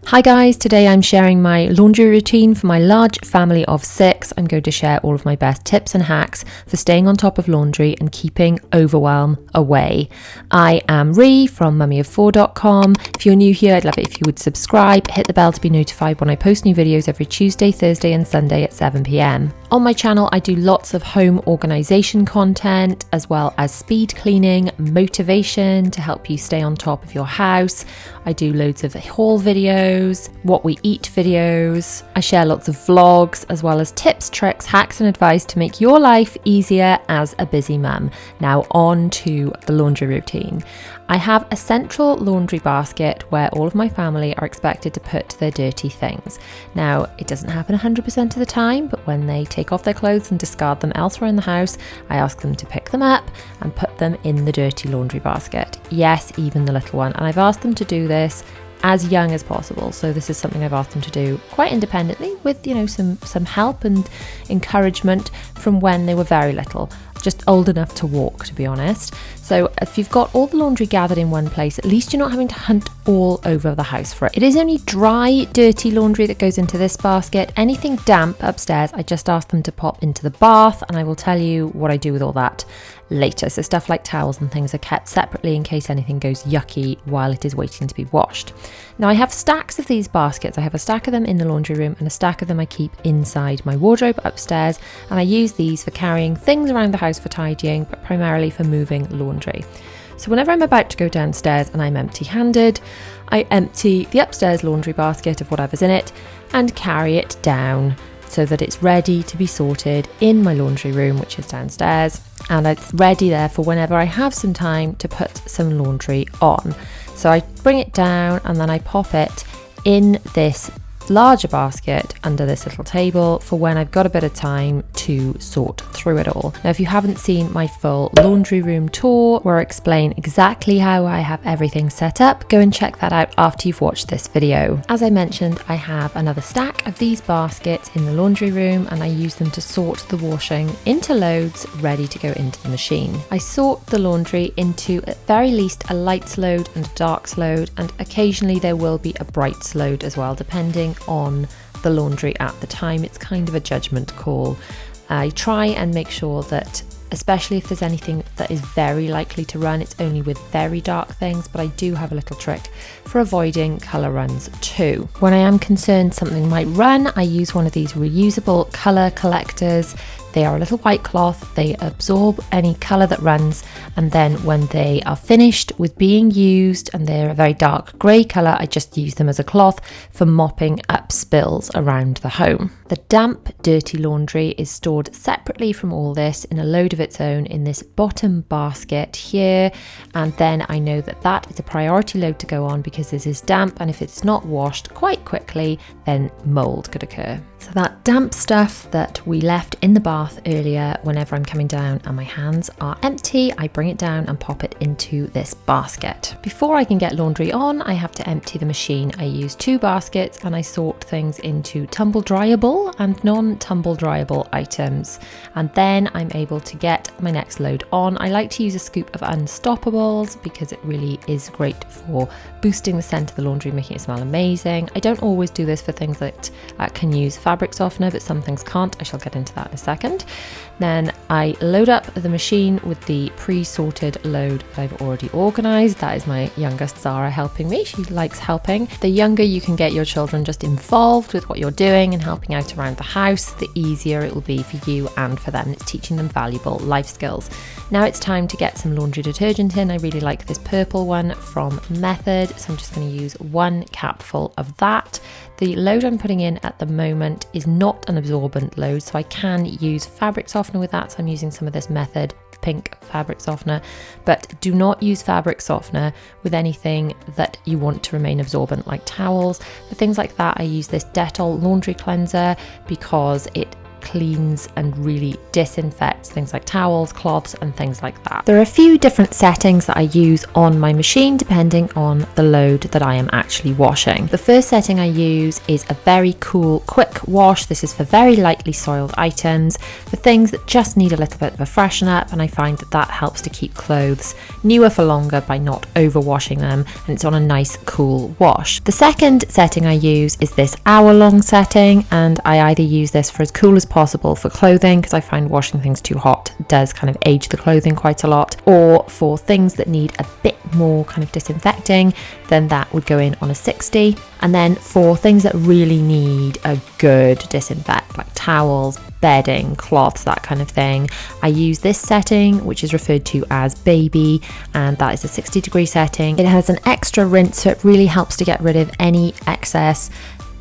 Hi guys, today I'm sharing my laundry routine for my large family of 6. I'm going to share all of my best tips and hacks for staying on top of laundry and keeping overwhelm away. I am Ree from mummyof4.com. If you're new here, I'd love it if you would subscribe, hit the bell to be notified when I post new videos every Tuesday, Thursday and Sunday at 7 p.m. On my channel, I do lots of home organisation content, as well as speed cleaning, motivation to help you stay on top of your house. I do loads of haul videos, what we eat videos. I share lots of vlogs, as well as tips, tricks, hacks and advice to make your life easier as a busy mum. Now on to the laundry routine. I have a central laundry basket where all of my family are expected to put their dirty things. Now, it doesn't happen 100% of the time, but when they take off their clothes and discard them elsewhere in the house, I ask them to pick them up and put them in the dirty laundry basket. Yes, even the little one. And I've asked them to do this as young as possible. So this is something I've asked them to do quite independently with, some help and encouragement from when they were very little. Just old enough to walk, to be honest. So if you've got all the laundry gathered in one place, at least you're not having to hunt all over the house for it. It is only dry, dirty laundry that goes into this basket. Anything damp upstairs, I just ask them to pop into the bath, and I will tell you what I do with all that later. So stuff like towels and things are kept separately in case anything goes yucky while it is waiting to be washed. Now I have stacks of these baskets. I have a stack of them in the laundry room and a stack of them I keep inside my wardrobe upstairs, and I use these for carrying things around the house for tidying, but primarily for moving laundry. So whenever I'm about to go downstairs and I'm empty-handed, I empty the upstairs laundry basket of whatever's in it and carry it down so that it's ready to be sorted in my laundry room, which is downstairs, and it's ready there for whenever I have some time to put some laundry on. So I bring it down and then I pop it in this larger basket under this little table for when I've got a bit of time to sort through it all. Now, if you haven't seen my full laundry room tour where I explain exactly how I have everything set up, go and check that out after you've watched this video. As I mentioned, I have another stack of these baskets in the laundry room, and I use them to sort the washing into loads ready to go into the machine. I sort the laundry into at very least a lights load and a darks load, and occasionally there will be a brights load as well, depending on the laundry at the time. It's kind of a judgment call. I try and make sure that, especially if there's anything that is very likely to run, it's only with very dark things, but I do have a little trick for avoiding colour runs too. When I am concerned something might run, I use one of these reusable colour collectors. They are a little white cloth, they absorb any colour that runs, and then when they are finished with being used and they're a very dark grey colour, I just use them as a cloth for mopping up spills around the home. The damp, dirty laundry is stored separately from all this in a load of its own in this bottom basket here, and then I know that that is a priority load to go on because this is damp, and if it's not washed quite quickly, then mould could occur. So that damp stuff that we left in the bath earlier, whenever I'm coming down and my hands are empty, I bring it down and pop it into this basket. Before I can get laundry on, I have to empty the machine. I use 2 baskets and I sort things into tumble dryable and non-tumble dryable items. And then I'm able to get my next load on. I like to use a scoop of Unstoppables because it really is great for boosting the scent of the laundry, making it smell amazing. I don't always do this for things that can use fabric softener, but some things can't. I shall get into that in a second. Then I load up the machine with the pre-sorted load that I've already organised. That is my youngest Zara helping me. She likes helping. The younger you can get your children just involved with what you're doing and helping out around the house, the easier it will be for you and for them. It's teaching them valuable life skills. Now it's time to get some laundry detergent in. I really like this purple one from Method, so I'm just going to use 1 capful of that. The load I'm putting in at the moment is not an absorbent load, so I can use fabric softener with that. So I'm using some of this Method pink fabric softener, but do not use fabric softener with anything that you want to remain absorbent, like towels. For things like that, I use this Dettol laundry cleanser because it cleans and really disinfects things like towels, cloths and things like that. There are a few different settings that I use on my machine depending on the load that I am actually washing. The first setting I use is a very cool quick wash. This is for very lightly soiled items, for things that just need a little bit of a freshen up, and I find that that helps to keep clothes newer for longer by not overwashing them, and it's on a nice cool wash. The second setting I use is this hour-long setting, and I either use this for as cool as possible for clothing, because I find washing things too hot does kind of age the clothing quite a lot, or for things that need a bit more kind of disinfecting, then that would go in on a 60. And then for things that really need a good disinfect, like towels, bedding, cloths, that kind of thing, I use this setting, which is referred to as baby, and that is a 60-degree setting. It has an extra rinse, so it really helps to get rid of any excess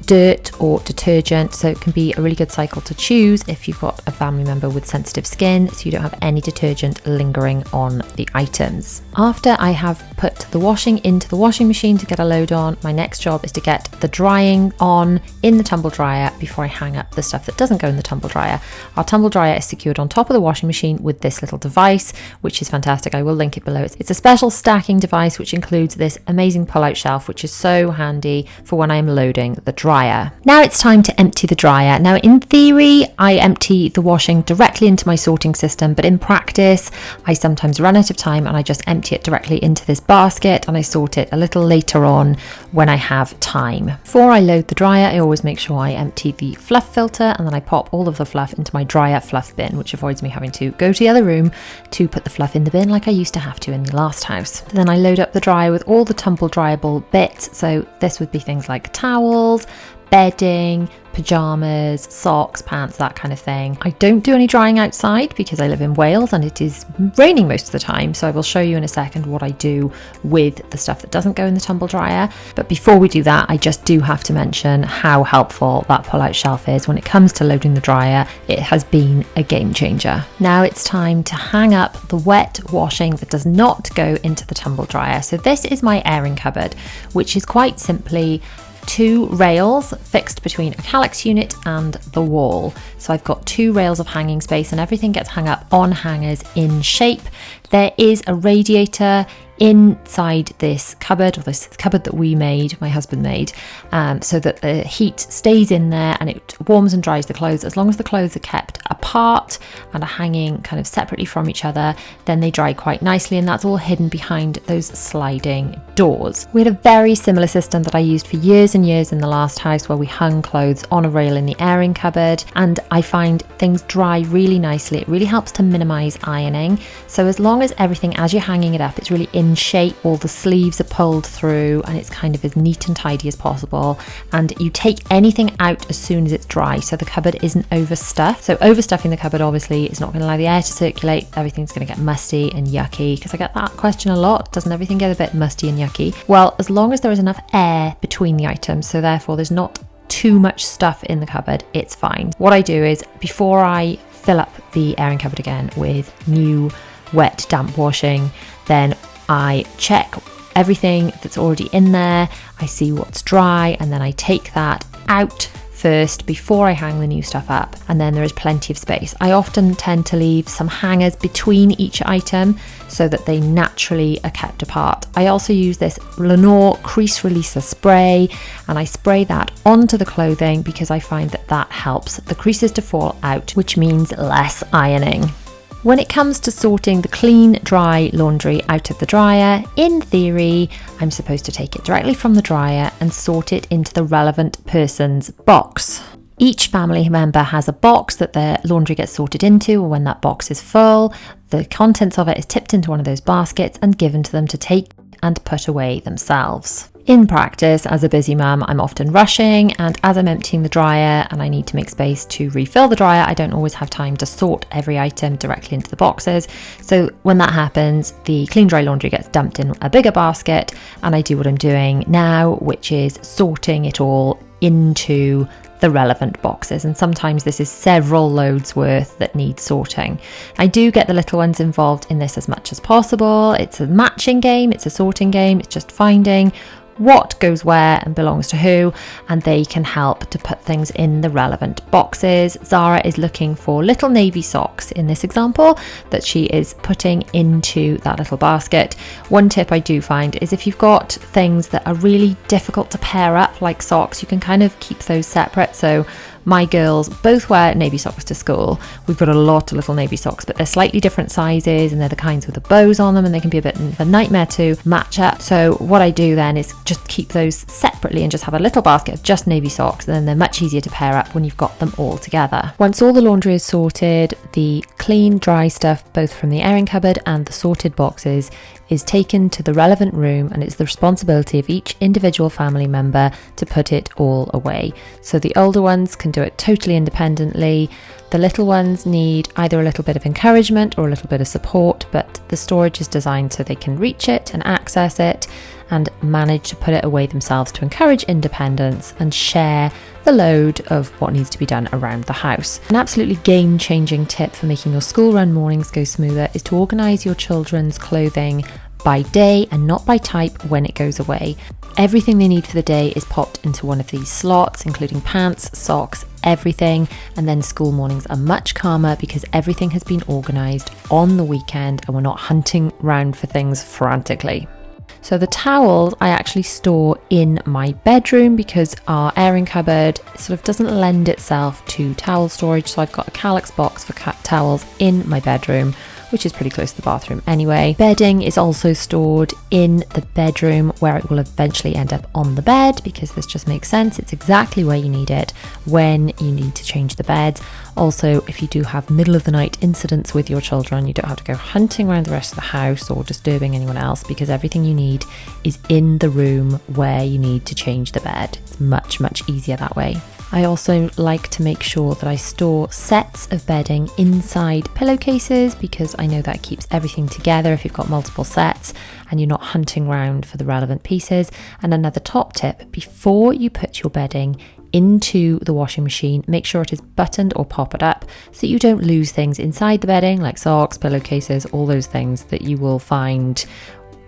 dirt or detergent, so it can be a really good cycle to choose if you've got a family member with sensitive skin, so you don't have any detergent lingering on the items. After I have put the washing into the washing machine to get a load on, my next job is to get the drying on in the tumble dryer before I hang up the stuff that doesn't go in the tumble dryer. Our tumble dryer is secured on top of the washing machine with this little device, which is fantastic. I will link it below. It's a special stacking device which includes this amazing pull-out shelf, which is so handy for when I'm loading the dryer. Now it's time to empty the dryer. Now in theory, I empty the washing directly into my sorting system, but in practice, I sometimes run out of time and I just empty it directly into this basket and I sort it a little later on when I have time. Before I load the dryer, I always make sure I empty the fluff filter, and then I pop all of the fluff into my dryer fluff bin, which avoids me having to go to the other room to put the fluff in the bin like I used to have to in the last house. Then I load up the dryer with all the tumble dryable bits. So this would be things like towels, bedding, pajamas, socks, pants, that kind of thing. I don't do any drying outside because I live in Wales and it is raining most of the time, so I will show you in a second what I do with the stuff that doesn't go in the tumble dryer. But before we do that, I just do have to mention how helpful that pull-out shelf is when it comes to loading the dryer. It has been a game changer. Now it's time to hang up the wet washing that does not go into the tumble dryer. So this is my airing cupboard, which is quite simply 2 rails fixed between a Calyx unit and the wall. So I've got 2 rails of hanging space and everything gets hung up on hangers in shape. There is a radiator inside this cupboard, or this cupboard that we made, my husband made, so that the heat stays in there and it warms and dries the clothes. As long as the clothes are kept apart and are hanging kind of separately from each other, then they dry quite nicely, and that's all hidden behind those sliding doors. We had a very similar system that I used for years and years in the last house, where we hung clothes on a rail in the airing cupboard, and I find things dry really nicely. It really helps to minimize ironing. So as long as everything, as you're hanging it up, it's really in shape, all the sleeves are pulled through, and it's kind of as neat and tidy as possible, and you take anything out as soon as it's dry, so the cupboard isn't overstuffed. So overstuffing the cupboard obviously is not going to allow the air to circulate. Everything's going to get musty and yucky, because I get that question a lot. Doesn't everything get a bit musty and yucky? Well, as long as there is enough air between the items, so therefore there's not too much stuff in the cupboard, it's fine. What I do is, before I fill up the airing cupboard again with new wet damp washing, then I check everything that's already in there, I see what's dry, and then I take that out first before I hang the new stuff up, and then there is plenty of space. I often tend to leave some hangers between each item so that they naturally are kept apart. I also use this Lenore crease releaser spray, and I spray that onto the clothing because I find that that helps the creases to fall out, which means less ironing. When it comes to sorting the clean, dry laundry out of the dryer, in theory, I'm supposed to take it directly from the dryer and sort it into the relevant person's box. Each family member has a box that their laundry gets sorted into, or when that box is full, the contents of it is tipped into one of those baskets and given to them to take and put away themselves. In practice, as a busy mum, I'm often rushing, and as I'm emptying the dryer and I need to make space to refill the dryer, I don't always have time to sort every item directly into the boxes. So when that happens, the clean dry laundry gets dumped in a bigger basket, and I do what I'm doing now, which is sorting it all into the relevant boxes, and sometimes this is several loads worth that need sorting. I do get the little ones involved in this as much as possible. It's a matching game, it's a sorting game, it's just finding what goes where and belongs to who, and they can help to put things in the relevant boxes. Zara is looking for little navy socks in this example that she is putting into that little basket. One tip I do find is if you've got things that are really difficult to pair up, like socks, you can kind of keep those separate. So my girls both wear navy socks to school. We've got a lot of little navy socks, but they're slightly different sizes and they're the kinds with the bows on them, and they can be a bit of a nightmare to match up. So what I do then is just keep those separately and just have a little basket of just navy socks, and then they're much easier to pair up when you've got them all together. Once all the laundry is sorted, the clean, dry stuff, both from the airing cupboard and the sorted boxes, is taken to the relevant room, and it's the responsibility of each individual family member to put it all away. So the older ones can do it totally independently. The little ones need either a little bit of encouragement or a little bit of support, but the storage is designed so they can reach it and access it and manage to put it away themselves to encourage independence and share the load of what needs to be done around the house. An absolutely game-changing tip for making your school run mornings go smoother is to organise your children's clothing by day and not by type when it goes away. Everything they need for the day is popped into one of these slots, including pants, socks, everything, and then school mornings are much calmer because everything has been organised on the weekend and we're not hunting round for things frantically. So the towels I actually store in my bedroom because our airing cupboard sort of doesn't lend itself to towel storage. So I've got a Calyx box for towels in my bedroom, which is pretty close to the bathroom anyway. Bedding is also stored in the bedroom where it will eventually end up on the bed because this just makes sense. It's exactly where you need it when you need to change the beds. Also, if you do have middle of the night incidents with your children, you don't have to go hunting around the rest of the house or disturbing anyone else because everything you need is in the room where you need to change the bed. It's much, much easier that way. I also like to make sure that I store sets of bedding inside pillowcases because I know that keeps everything together if you've got multiple sets and you're not hunting around for the relevant pieces. And another top tip, before you put your bedding into the washing machine, make sure it is buttoned or pop it up so that you don't lose things inside the bedding like socks, pillowcases, all those things that you will find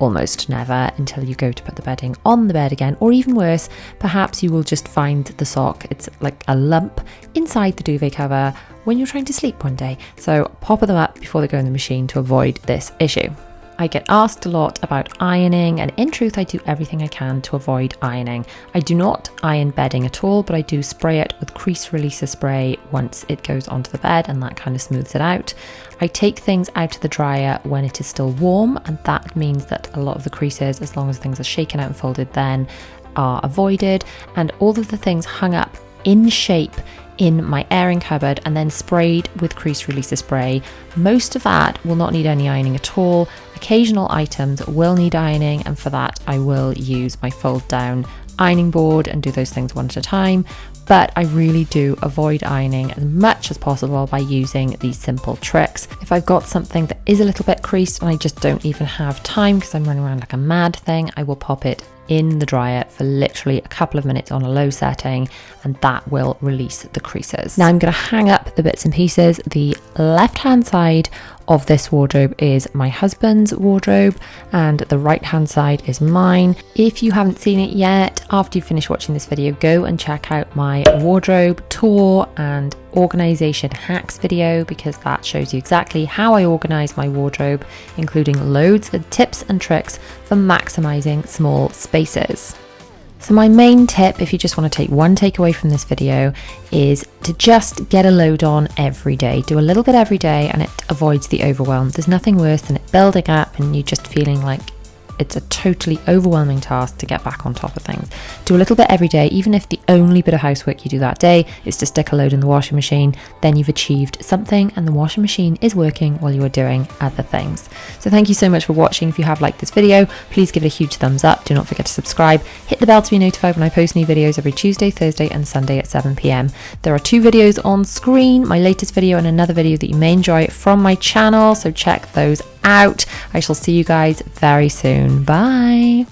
almost never until you go to put the bedding on the bed again, or even worse, perhaps you will just find the sock, it's like a lump inside the duvet cover when you're trying to sleep one day. So pop them up before they go in the machine to avoid this issue. I get asked a lot about ironing, and in truth I do everything I can to avoid ironing. I do not iron bedding at all, but I do spray it with crease releaser spray once it goes onto the bed, and that kind of smooths it out. I take things out of the dryer when it is still warm, and that means that a lot of the creases, as long as things are shaken out and folded then, are avoided, and all of the things hung up in shape in my airing cupboard and then sprayed with crease releaser spray. Most of that will not need any ironing at all. Occasional items will need ironing, and for that I will use my fold down ironing board and do those things one at a time. But I really do avoid ironing as much as possible by using these simple tricks. If I've got something that is a little bit creased and I just don't even have time because I'm running around like a mad thing, I will pop it in the dryer for literally a couple of minutes on a low setting, and that will release the creases. Now I'm going to hang up the bits and pieces. The left hand side of this wardrobe is my husband's wardrobe and the right hand side is mine. If you haven't seen it yet, after you finish watching this video, go and check out my wardrobe tour and organization hacks video because that shows you exactly how I organize my wardrobe, including loads of tips and tricks for maximizing small spaces. So my main tip, if you just want to take one takeaway from this video, is to just get a load on every day. Do a little bit every day and it avoids the overwhelm. There's nothing worse than it building up and you just feeling like it's a totally overwhelming task to get back on top of things. Do a little bit every day, even if the only bit of housework you do that day is to stick a load in the washing machine, then you've achieved something and the washing machine is working while you are doing other things. So thank you so much for watching. If you have liked this video, please give it a huge thumbs up. Do not forget to subscribe. Hit the bell to be notified when I post new videos every Tuesday, Thursday and Sunday at 7 p.m. There are 2 videos on screen, my latest video and another video that you may enjoy from my channel, so check those out. I shall see you guys very soon. Bye.